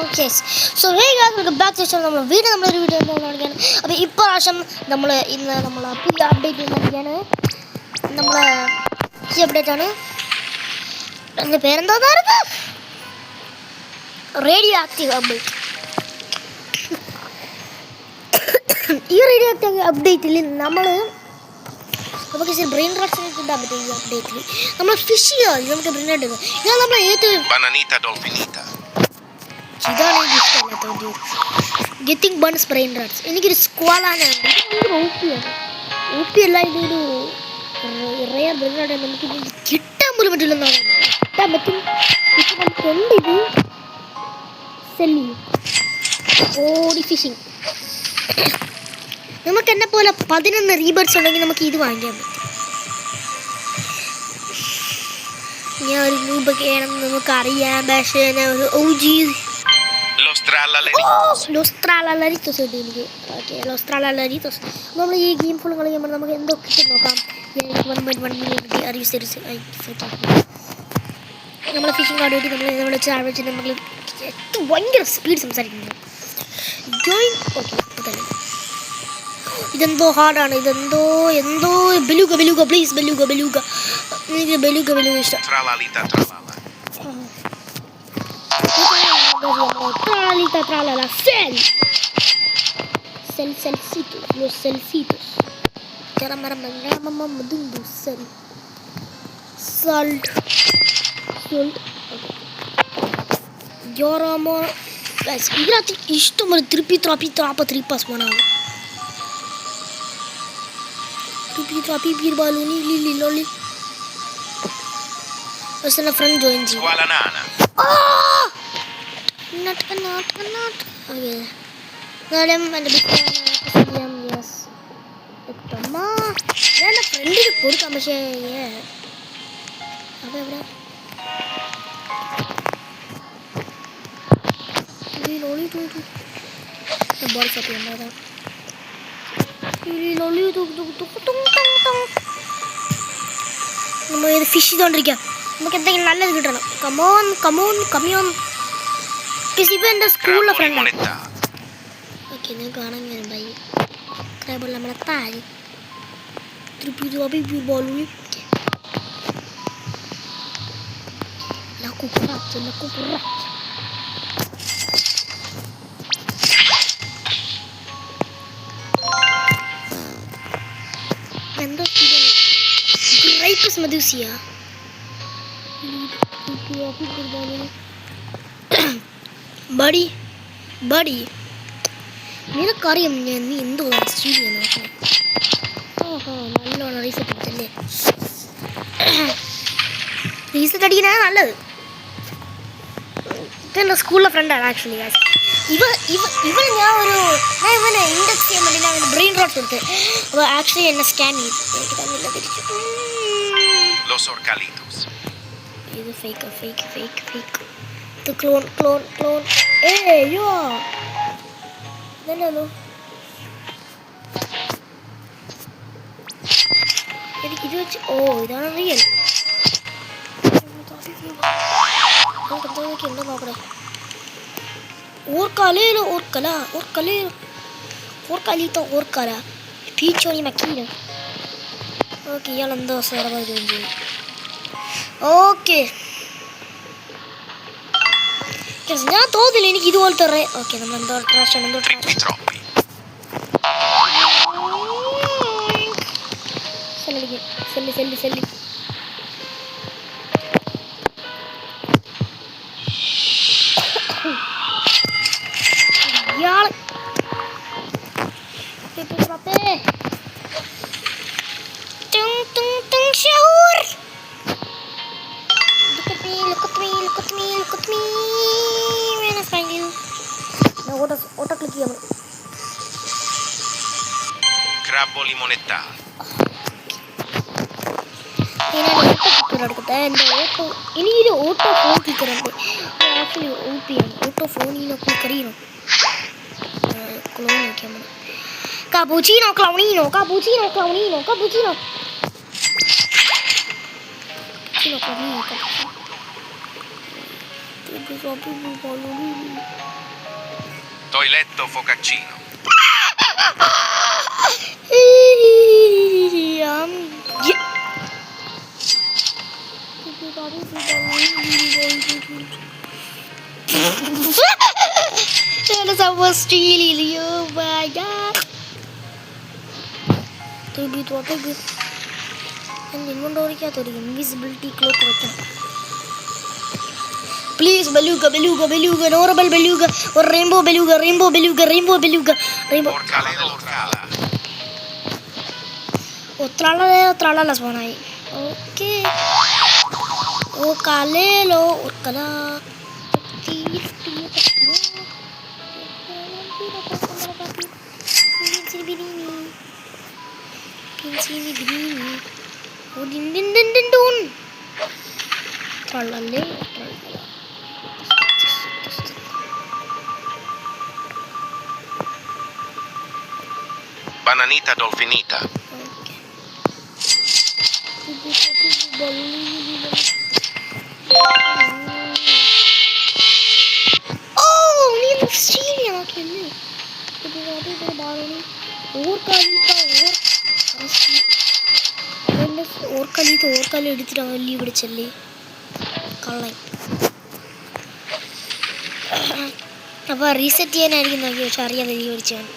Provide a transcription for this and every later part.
Okay so hey guys welcome back to channel. നമ്മളൊരു video കാണിക്കുകയാണ്. അപ്പോൾ ഇപ്രാവശ്യം ഇന്ന് നമ്മൾ പുതിയ അപ്ഡേറ്റ് നൽകിയാണ്. നമ്മൾ ഈ അപ്ഡേറ്റ് ആണ്. എൻ്റെ പേരെന്തായിരുന്നു? Radio active update. ഈ റേഡിയോ ആക്റ്റീവ് അപ്ഡേറ്റിൽ നമുക്ക് ബ്രെയിൻ റോട്ട്സിനെ കിട്ടാൻ പറ്റും. ഈ അപ്ഡേറ്റിൽ നമ്മൾ ഫിഷിംഗ് നമുക്ക് ബ്രെയിൻ റോട്ട് ഇതാണ് നമ്മൾ ഏറ്റവും ഇതാണ് എനിക്ക് ഇഷ്ടമല്ലാത്ത ഗെറ്റിംഗ് ബൺസ് ബ്രെയിൻ റോട്ട്സ്. എനിക്കൊരു സ്ക്വാലാണ്. ഒ പി അല്ല, ഇതൊരു റെയർ ബ്രെയിൻ റോട്ടാണ്. നമുക്ക് കിട്ടാൻ പോലും പറ്റില്ലെന്നാണ്. കിട്ടാൻ പറ്റും. ഇപ്പം നമുക്ക് എന്തിത് സെല്ല് ഓടി ഫിഷിംഗ്. നമുക്ക് എന്നെ പോലെ 11 റീബേർഡ്സ് ഉണ്ടെങ്കിൽ നമുക്ക് ഇത് വാങ്ങിക്കാൻ പറ്റും. ഞാൻ ഒരു രൂപയ്ക്കാണെന്ന് നമുക്കറിയാം. പക്ഷേ ഞാൻ ഒരു ലോസ്ട്രാലരിത്തോസ് ഉണ്ട് എനിക്ക്. ഓക്കെ, ലോസ്ട്രാലരിത്തോസ്. നമ്മൾ ഈ ഗെയിം ഫുൾ കളിക്കുമ്പോൾ നമുക്ക് എന്തോ കിട്ടും നോക്കാം. 1.1 മില്യൺ നമ്മളെ ഫിഷിംഗ് കാർഡ് വേണ്ടി നമ്മുടെ ചാവച്ച് നമ്മൾ ഭയങ്കര സ്പീഡ് സംസാരിക്കുന്നത്. ഇതെന്തോ ഹാർഡാണ്. എന്തോ ബെലൂഗ പ്ലീസ് ബെലൂഗ എനിക്ക് ബെലൂഗ ഇഷ്ടം. Los selfitos. Salt. ഇതിനകത്ത് ഇഷ്ടംപോലെ ത്രിപ്പാസ് പോണാണ്. Lolly. Basta friend join ji. Not. Okay. Gadam and bikam yes. Ettamma. Nana friend ku kodukam പക്ഷേ അവിടെ ഈ ലോളി ടു ബോൾ സത്തി എന്നാ ലോളി നമ്മൾ ഇത് ഫിഷ് ചെയ്തോണ്ടിരിക്കാം. നമുക്ക് എന്തെങ്കിലും നല്ലത് കിട്ടണം. കമോൺ ഇപ്പം എൻ്റെ സ്കൂളിലെ ഫ്രണ്ടാണ്. ഓക്കെ, ഞാൻ കാണാൻ ഞാൻ ബൈ ക്രൈബുള്ള നമ്മളെ താഴെ എന്തോ Grapes Medusia. Buddy. നിനക്കറിയാം നീ എന്തോ സ്റ്റീഡിയോ നോക്കാം. നല്ലോണം റീസെറ്റ് അടിച്ചല്ലേ. റീസെറ്റ് അടിക്കാനാണ് നല്ലത്. ഇതെൻ്റെ സ്കൂളിലെ ഫ്രണ്ടാണ് ആക്ച്വലി. ഇവന് ഇവനെ ഇൻഡെക്സ് ചെയ്യാൻ വേണ്ടി ഞാൻ ബ്രെയിൻ റോട്ട് കൊടുത്ത്. അപ്പോൾ ആക്ച്വലി എന്നെ സ്കാൻ ചെയ്തു. എനിക്ക് തന്നില്ല തിരിച്ചു. ഇത് ഫേക്ക്. ഇത് ക്ലോൺ. യോ ഇതല്ലോ. എനിക്കിത് വെച്ച് ഇതാണ് റിയൽ. ഉണ്ടോ നോക്കണേ. ഓർക്കല പീച്ചോണി മക്കീന. ഓക്കെ, ഇയാളെന്തോ സെർവർ ജോയിൻ ചെയ്യും. ഓക്കെ, ഞാൻ തോന്നില്ല എനിക്ക് ഇതുപോലത്തെ ഓക്കെ. നമ്മൾ എന്തോ ട്രാഷാണ്. സെല്ലി ഇയാള് ഷൂർ. Look at me. Thank you. Auto click ചെയ്യാം. Crabbo limonetta. എനിക്കൊരു ഓട്ടോ ഫോൺ ക്ലിക്കറുണ്ട്. ആക്ച്വലി OP-ആണ്. ഓട്ടോ ഫോണിനോ ക്ലിക്കറിനോ ക്ലോൺ നോക്കിയാൽ മതി. Cappuccino clownino. Toiletto focaccino. Sama steal you, my God. Terus and inventory क्या तो invisibility cloak होता है. Please beluga, normal beluga, or rainbow beluga. Orcalero orcala. Tralala spawn I. Okay. O kalelo orcala. Oh, din. Tralala. Bananita dolfinita. Oh, need to steal ya kenne. और कली എടുത്തിട്ട് leave പിടിച്ചല്ലേ കള്ളൻ. അപ്പോൾ reset ചെയ്യാനായിരിക്കും നോക്കി, പക്ഷെ അറിയാതെ ലീവ് പിടിച്ചാണ്.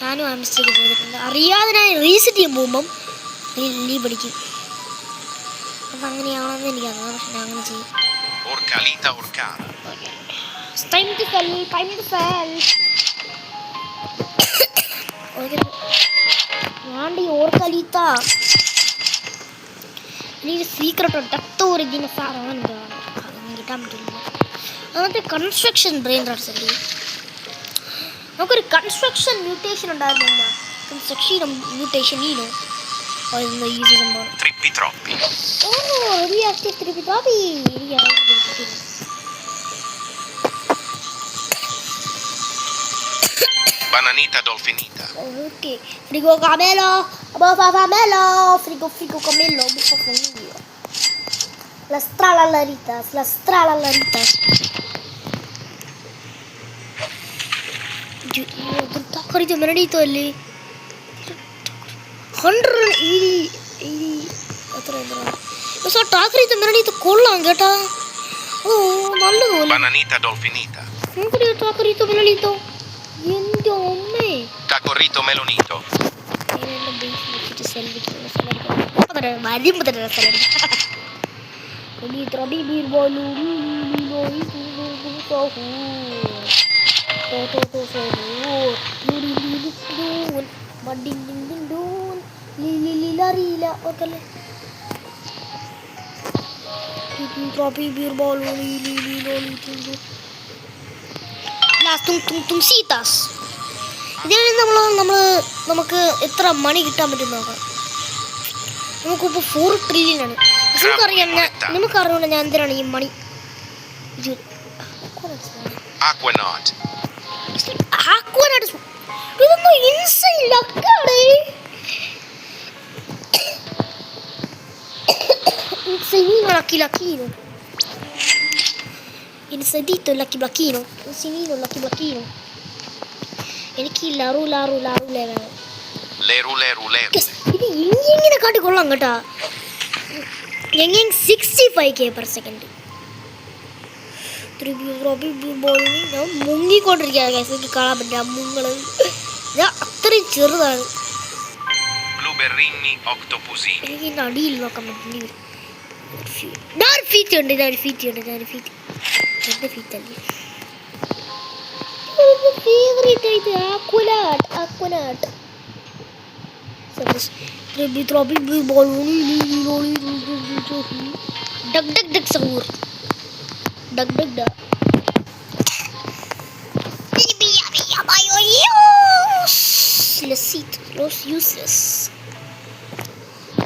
ഞാനും ആ മിസ്റ്റേക്ക് ചെയ്തിട്ടുണ്ട്. അറിയാതെ ഞാൻ റീസെറ്റ് ചെയ്യാൻ പോകുമ്പം ലീവ് പിടിക്കും. അപ്പം അങ്ങനെയാണെന്ന് എനിക്കറിയാം, പക്ഷെ ഞാൻ അങ്ങനെ ചെയ്യും. Orcalita orcala. Time to sell. ഞാണ്ട് ഈ ഓർക്കലീത്ത എനിക്ക് സീക്രട്ട് ഡെത്ത് ഒറിജിനൽ സാധനം എന്താണ് അതൊന്നും കിട്ടാൻ പറ്റില്ല. അങ്ങനത്തെ കൺസ്ട്രക്ഷൻ ബ്രെയിൻ റോട്ട്സ് അല്ലേ. നമുക്കൊരു കൺസ്ട്രക്ഷൻ മ്യൂട്ടേഷൻ ഉണ്ടായിരുന്നില്ല. കൺസ്ട്രക്ഷൻ മ്യൂട്ടേഷൻ യൂസ് ചെയ്യുമ്പോൾ Trippi troppi. റിയാക്ട് തിരുപ്പി Bananita dolfinita. Ok, frigo camelo, camelo, frigo camelo, las tralalaritas. Takari meranito alli 180 atrandra. So takari meranito kollam keta. Oh, nallu. Bananita dolfinita. Nokuri takari meranito. എന്റെ അമ്മേ. Tacorrito melonito. Sita's ഇതിൽ നമുക്ക് എത്ര മണി കിട്ടാൻ പറ്റും നോക്കാം. നമുക്കിപ്പോൾ 4 ട്രില്യൺ ആണ്. നമുക്കറിയണം ഞാൻ എന്തിനാണ് ഈ മണി. Aquanaut. ഇതൊന്നും insane ലക്കാണ്. Insegnino Lucky. Insedito Lucky Blacchino. Insegnino Lucky Blacchino. എനിക്ക് ലറു ലെവൽ. Leru. ഇത് ഇങ്ങനെ കാട്ടിക്കൊള്ളാം കേട്ടാ. എങ്ങനെ 65k per second. ഞാൻ മുങ്ങിക്കൊണ്ടിരിക്കുകയാണ്. എനിക്ക് കാണാൻ പറ്റില്ല മുങ്ങള്. ഞാൻ അത്രയും ചെറുതാണ്. Blueberrini octopusini. എനിക്ക് ഇതിൻ്റെ അടിയിൽ നോക്കാൻ പറ്റില്ല. ഞാൻ ഫീറ്റ് ഉണ്ട്. എൻ്റെ ഫീറ്റ് അല്ലേ. ഫേവറേറ്റ് ആയിട്ട് Aquanaut. Duck sahur. Duck. Los useless.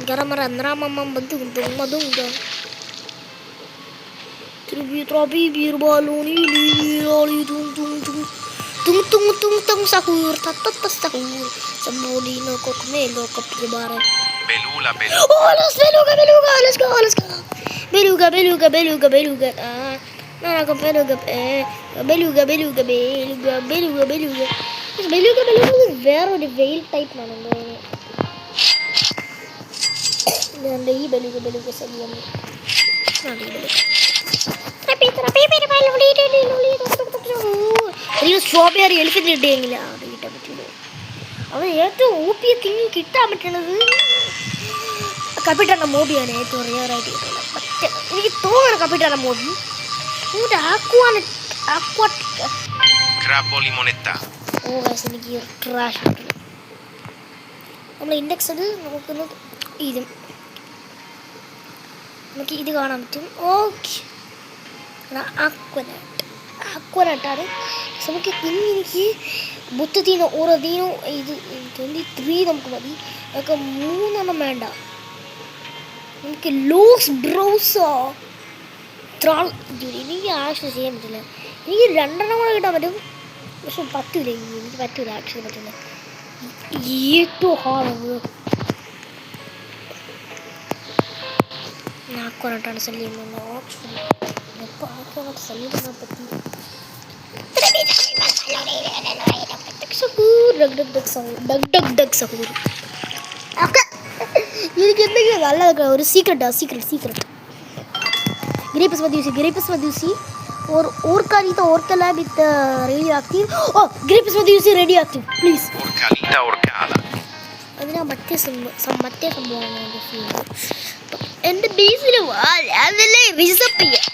Gara-gara mamam bentuk madung. Trobi bir baloni lili tung sahur tatat sahur sembolino kok melo kepibaran. Belula. Oh, let's go. Beluga. വേറൊരു വെയിൽ ടൈപ്പിലാണ് ഈ ബലൂക ശല്യം. സ്ട്രോബെറി എലിഫന്റ് കിട്ടിയെങ്കില അത് കിട്ടാൻ പറ്റുള്ളൂ. അത് ഏറ്റവും ഊപ്പിയ തിങ്ങി കിട്ടാൻ പറ്റണത് കപ്പിട്ടാണ് മോബിയാണ് ഏറ്റവും റിയറായിട്ട് കിട്ടുന്നത്. മറ്റേ എനിക്ക് തോന്നുന്നു കപ്പിട്ടാണ് മോബി Crabbo limonetta. എനിക്ക് ട്രാഷ് കിട്ടുന്നു. നമ്മൾ ഇൻഡെക്സ് അത് നോക്കുന്നത് ഇതും നമുക്ക് ഇത് കാണാൻ പറ്റും. ഓക്കെ അക്വനാട്ടാണ് നമുക്ക്. ഇനി എനിക്ക് ബുദ്ധദീനോ ഓറദീനോ ഇത് 23 നമുക്ക് മതി. അതൊക്കെ 3 വേണ്ട. നമുക്ക് ലോസ് ബ്രൗസോ എനിക്ക് ആക്ഷൻ ചെയ്യാൻ പറ്റില്ല. എനിക്ക് 2 കൂടെ കിട്ടാൻ പറ്റും, പക്ഷെ പറ്റൂല. എനിക്ക് പറ്റൂല, ആക്ഷൻ പറ്റില്ല. ഏറ്റവും ഹാർഡ് ആക്വനായിട്ടാണ് സെല് ചെയ്യുന്നത്. ഓപ്ഷൻ എപ്പോൾ ആക്വനായിട്ട് സെല് ചെയ്യാൻ പറ്റി. എനിക്ക് എന്തെങ്കിലും നല്ലതൊക്കെ ഒരു സീക്രട്ട് ग्रेप्स मत यूसी और का नहीं तो और कला with radioactive. Oh grapes मत यूसी radioactive please. Orcalita orcala. അതിനാ മറ്റേ സംഭവമാണ് എൻ്റെ ബേസിൽ അതല്ലേ റിസപ്പ് ചെയ്യാം.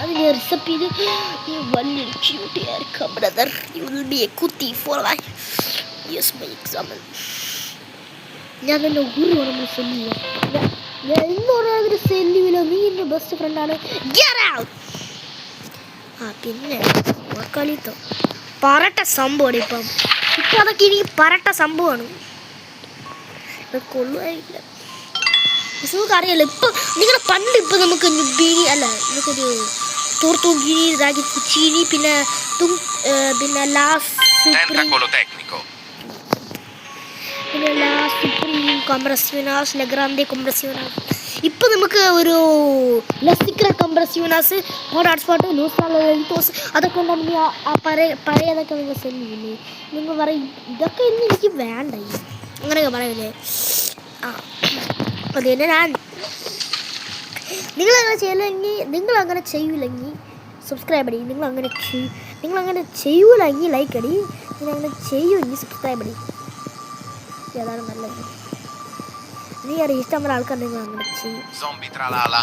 അതിനെ റിസപ്പ് ചെയ്ത് വലിയൊരു ക്യൂട്ടിയായിരിക്കും brother. You will be a കുത്തി for life. Yes my example. ഞാൻ തന്നെ നമ്മൾ സെല്ല് ചെയ്യാം. ഞാൻ എന്നോടൊരു സെല്ലുവില്ല. നീ എൻ്റെ ബെസ്റ്റ് ഫ്രണ്ടാണ്. പിന്നെ ഓർക്കാലിത്തോ പറട്ട സംഭവമാണ്. ഇപ്പം അതൊക്കെ എനിക്ക് പറട്ട സംഭവമാണ്. കൊള്ളുമായില്ല. നമുക്ക് അറിയാലോ ഇപ്പം നിങ്ങളുടെ പണ്ട് ഇപ്പം നമുക്ക് ബീനി അല്ല നമുക്കൊരു തോർത്തൂഗിരി രാഗി ചീനി പിന്നെ പിന്നെ Tentacolo tecnico. പിന്നെ സുപ്രീം കോംപ്രസ്യൂനാസ് ലഗ്രാൻഡെ കോംപ്രസ്യൂനാസ്. ഇപ്പം നമുക്ക് ഒരു ലസിക്ര കോംപ്രസ്യൂനാസ് ഹോട്ട്സ്പോട്ട് ലൂസ് അതൊക്കെ ഉണ്ടെങ്കിൽ ആ പഴയതൊക്കെ നിങ്ങൾ സെൻഡ് ചെയ്യില്ലേ. നിങ്ങൾ പറയും ഇതൊക്കെ ഇന്ന് എനിക്ക് വേണ്ട അങ്ങനെയൊക്കെ പറയില്ലേ. അത് തന്നെ നിങ്ങളങ്ങനെ ചെയ്യില്ലെങ്കിൽ സബ്സ്ക്രൈബ് അടി. നിങ്ങളങ്ങനെ ചെയ്യൂലെങ്കിൽ ലൈക്ക് അടി. നിങ്ങളങ്ങനെ ചെയ്യുമെങ്കിൽ സബ്സ്ക്രൈബ് അടി. അതാണ് നല്ലത്. നീ അറിയാം ഇഷ്ടമുള്ള ആൾക്കാർ നിങ്ങൾ അങ്ങനെ ചെയ്യും. Zombie tralala.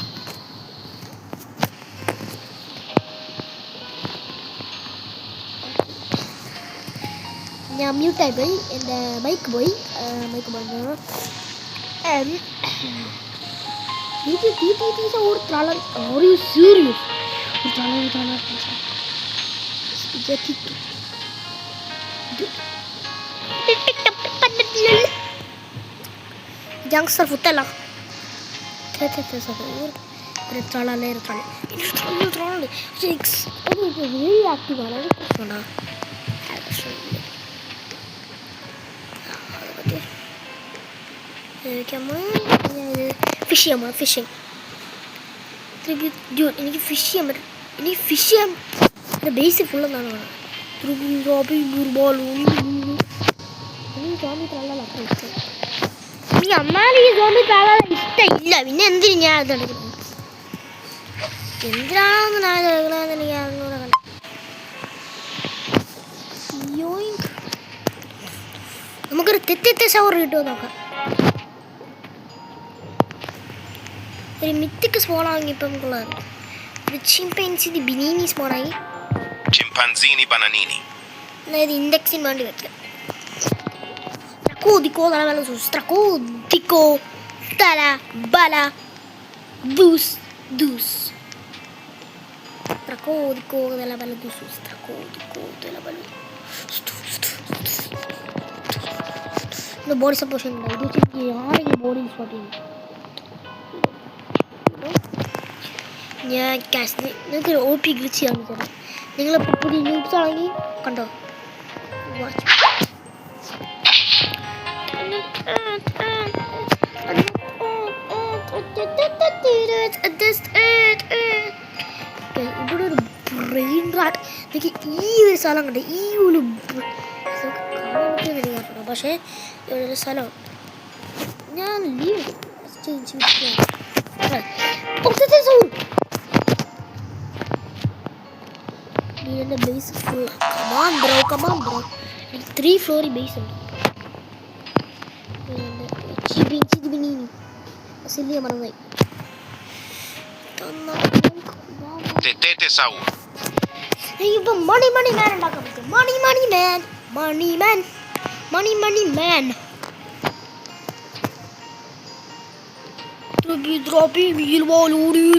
ഞാൻ മ്യൂട്ടായി പോയി. എൻ്റെ ബൈക്ക് പോയി. ഒരു ട്രാളർ. Are you serious? ഒരു ട്രാളർ gangster futela ഫിഷിങ് എനിക്ക് ഫിഷ് ചെയ്യാൻ പറ്റും. എനിക്ക് ഫിഷ് ചെയ്യാൻ ബേസിക് ഫുള്ളെന്നാണ് വേണം. എനിക്ക് അമ്മാരി ഈ സോംബി ട്രാളർ ഇഷ്ടമില്ല. പിന്നെ എന്തിനു ഞാൻ അത് എടുക്കുന്നത്? എന്തിനാണെന്ന് ഞാൻ എടുക്കണമെന്ന് എനിക്ക് അറിഞ്ഞൂടെ. നമുക്കൊരു തെറ്റത്തെ ഷവർ കിട്ടുമോ നോക്കാം. ഒരു മിത്തിക്ക് സ്മോളാണെങ്കിൽ ഇപ്പം നമുക്കുള്ളത് ഒരു ചിമ്പൻസിന് ബിനീനി സ്മോളായി. Chimpanzini bananini. അതായത് ഇൻഡെക്സിന് വേണ്ടി വെക്കാം. Stracodico dalla bella su stracodico dalla bala dus stracodico della bella dus stracodico della bella the body supporting I do think yaar body supporting ഞാൻ കാസ് നിങ്ങൾക്ക് OP ഗ്ലിച്ച് ചെയ്യാൻ പറ്റും. നിങ്ങൾ പുതിയ ന്യൂസ് ആണെങ്കിൽ കണ്ടോ വാച്ച്. ഇവിടെ ഒരു ബ്രെയിൻ റാട്ട്. എനിക്ക് ഈ ഒരു സ്ഥലം കണ്ട് ഈ ഒരു കാണാൻ പക്ഷേ ഒരു സ്ഥലം ഞാൻ ലീവ് എൻ്റെ ബേസ് ഫുൾ കമാൻ ബ്രോ 3 ഫ്ലോറി ബേസ് ഉണ്ട്. സില്ലിയ മറന്നായി Tetete Saul. ഇപ്പം മണി മാൻ ഉണ്ടാക്കാൻ പറ്റും. മണി മാൻ Droppy wheel wall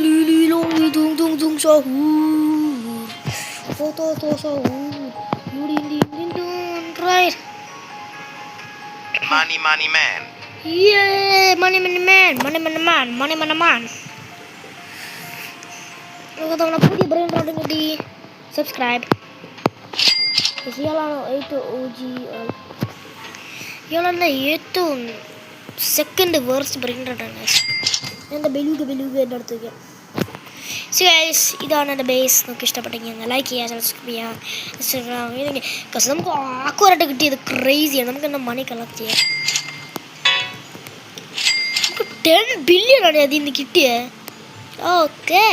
lilo dung dung sahur foto sahur right Money man. yeah money man നിങ്ങൾക്ക് നമ്മുടെ പുതിയ ബ്രെയിൻ റോഡ് കിട്ടി. സബ്സ്ക്രൈബ്. ഇയാളാണ് ഇയാളെന്നെ ഏറ്റവും സെക്കൻഡ് വേർസ്റ്റ് ബ്രെയിൻ റോഡാണ്. എൻ്റെ ബെലൂഗ എൻ്റെ അടുത്തേക്ക്. സോ ഗൈസ് ഇതാണ് എൻ്റെ ബേസ്. നമുക്ക് ഇഷ്ടപ്പെട്ടെങ്കിൽ ലൈക്ക് ചെയ്യുക, സബ്സ്ക്രൈബ് ചെയ്യുക, ഇൻസ്റ്റാഗ്രാം ബിക്കോസ് നമുക്ക് ആക്കുവരായിട്ട് കിട്ടിയത് ക്രേസിയാണ്. നമുക്ക് എൻ്റെ മണി കളക്ട് ചെയ്യാം. നമുക്ക് 10 ബില്യണാണ് അതിൽ നിന്ന് കിട്ടിയത്. ഓക്കെ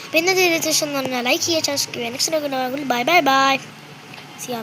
അപ്പോൾ ഇന്നത്തെ ശേഷം എന്ന് പറഞ്ഞാൽ ലൈക്ക് ചെയ്യുക, സബ്സ്ക്രൈബ് ചെയ്യുക. Next by C U